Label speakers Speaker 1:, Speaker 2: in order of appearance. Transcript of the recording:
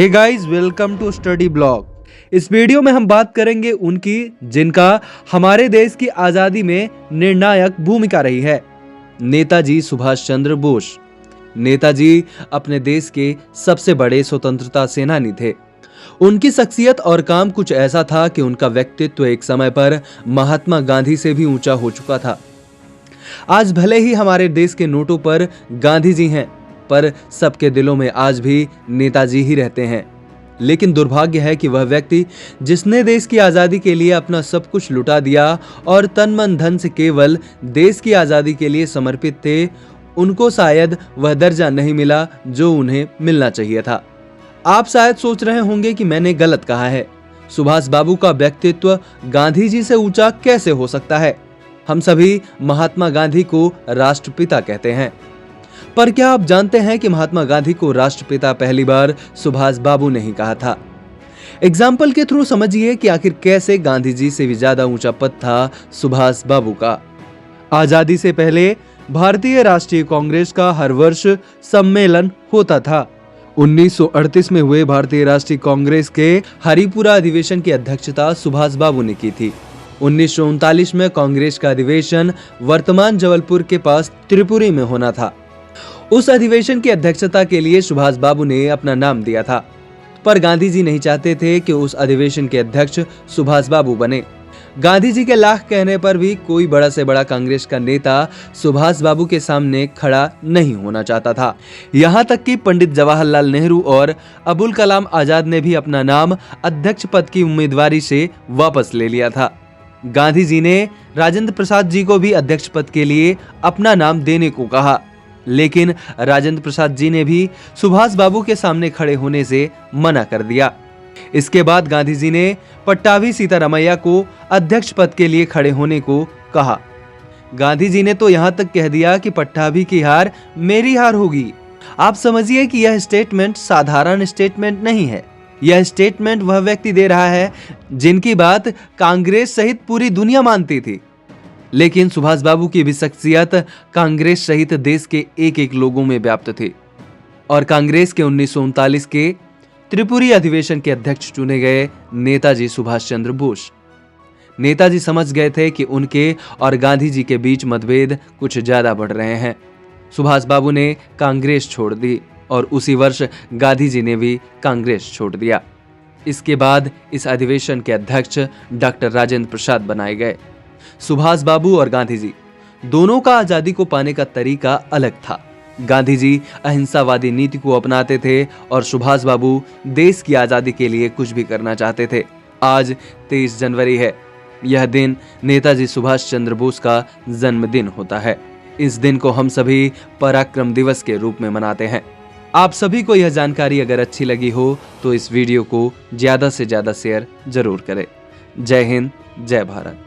Speaker 1: Hey guys, welcome to study blog. इस वीडियो में हम बात करेंगे उनकी जिनका हमारे देश की आज़ादी में निर्णायक भूमिका रही है। नेताजी सुभाष चंद्र बोस। नेताजी अपने देश के सबसे बड़े स्वतंत्रता सेनानी थे। उनकी शख्सियत और काम कुछ ऐसा था कि उनका व्यक्तित्व एक समय पर महात्मा गांधी से भी ऊंचा हो चुका था। आज भले ही हमारे देश के नोटों पर गांधी जी हैं, पर सबके दिलों में आज भी नेताजी ही रहते हैं। लेकिन दुर्भाग्य है कि वह व्यक्ति जिसने देश की आज़ादी के लिए अपना सब कुछ लुटा दिया और तन मन धन से केवल देश की आज़ादी के लिए समर्पित थे, उनको शायद वह दर्जा नहीं मिला जो उन्हें मिलना चाहिए था। आप शायद सोच रहे होंगे कि मैंने गलत कहा है। सुभाष बाबू का व्यक्तित्व गांधी जी से ऊंचा कैसे हो सकता है? हम सभी महात्मा गांधी को राष्ट्रपिता कहते हैं, पर क्या आप जानते हैं कि महात्मा गांधी को राष्ट्रपिता पहली बार सुभाष बाबू ने ही कहा था। एग्जाम्पल के थ्रू समझिए कि आखिर कैसे गांधी जी से भी ज्यादा ऊंचा पद था सुभाष बाबू का। आजादी से पहले भारतीय राष्ट्रीय कांग्रेस का हर वर्ष सम्मेलन होता था। 1938 में हुए भारतीय राष्ट्रीय कांग्रेस के हरिपुरा अधिवेशन की अध्यक्षता सुभाष बाबू ने की थी। 1939 में कांग्रेस का अधिवेशन वर्तमान जबलपुर के पास त्रिपुरी में होना था। उस अधिवेशन की अध्यक्षता के लिए सुभाष बाबू ने अपना नाम दिया था, पर गांधी जी नहीं चाहते थे कि उस अधिवेशन के अध्यक्ष सुभाष बाबू बने। गांधी जी के लाख कहने पर भी कोई बड़ा से बड़ा कांग्रेस का नेता सुभाष बाबू के सामने खड़ा नहीं होना चाहता था। यहाँ तक कि पंडित जवाहरलाल नेहरू और अबुल कलाम आजाद ने भी अपना नाम अध्यक्ष पद की उम्मीदवारी से वापस ले लिया था। गांधी जी ने राजेंद्र प्रसाद जी को भी अध्यक्ष पद के लिए अपना नाम देने को कहा, लेकिन राजेंद्र प्रसाद जी ने भी सुभाष बाबू के सामने खड़े होने से मना कर दिया। इसके बाद गांधी जी ने पट्टाभी सीतारामैया को अध्यक्ष पद के लिए खड़े होने को कहा। गांधी जी ने तो यहां तक कह दिया कि पट्टाभी की हार मेरी हार होगी। आप समझिए कि यह स्टेटमेंट साधारण स्टेटमेंट नहीं है। यह स्टेटमेंट वह व्यक्ति दे रहा है जिनकी बात कांग्रेस सहित पूरी दुनिया मानती थी। लेकिन सुभाष बाबू की भी शख्सियत कांग्रेस सहित देश के एक एक लोगों में व्याप्त थी और कांग्रेस के 1939 के त्रिपुरी अधिवेशन के अध्यक्ष चुने गए नेताजी सुभाष चंद्र बोस। नेताजी समझ गए थे कि उनके और गांधी जी के बीच मतभेद कुछ ज्यादा बढ़ रहे हैं। सुभाष बाबू ने कांग्रेस छोड़ दी और उसी वर्ष गांधी जी ने भी कांग्रेस छोड़ दिया। इसके बाद इस अधिवेशन के अध्यक्ष डॉक्टर राजेंद्र प्रसाद बनाए गए। सुभाष बाबू और गांधी जी दोनों का आजादी को पाने का तरीका अलग था। गांधी जी अहिंसावादी नीति को अपनाते थे और सुभाष बाबू देश की आजादी के लिए कुछ भी करना चाहते थे। आज 23 जनवरी है। यह दिन नेताजी सुभाष चंद्र बोस का जन्मदिन होता है। इस दिन को हम सभी पराक्रम दिवस के रूप में मनाते हैं। आप सभी को यह जानकारी अगर अच्छी लगी हो तो इस वीडियो को ज्यादा से ज्यादा शेयर जरूर करें। जय हिंद, जय भारत।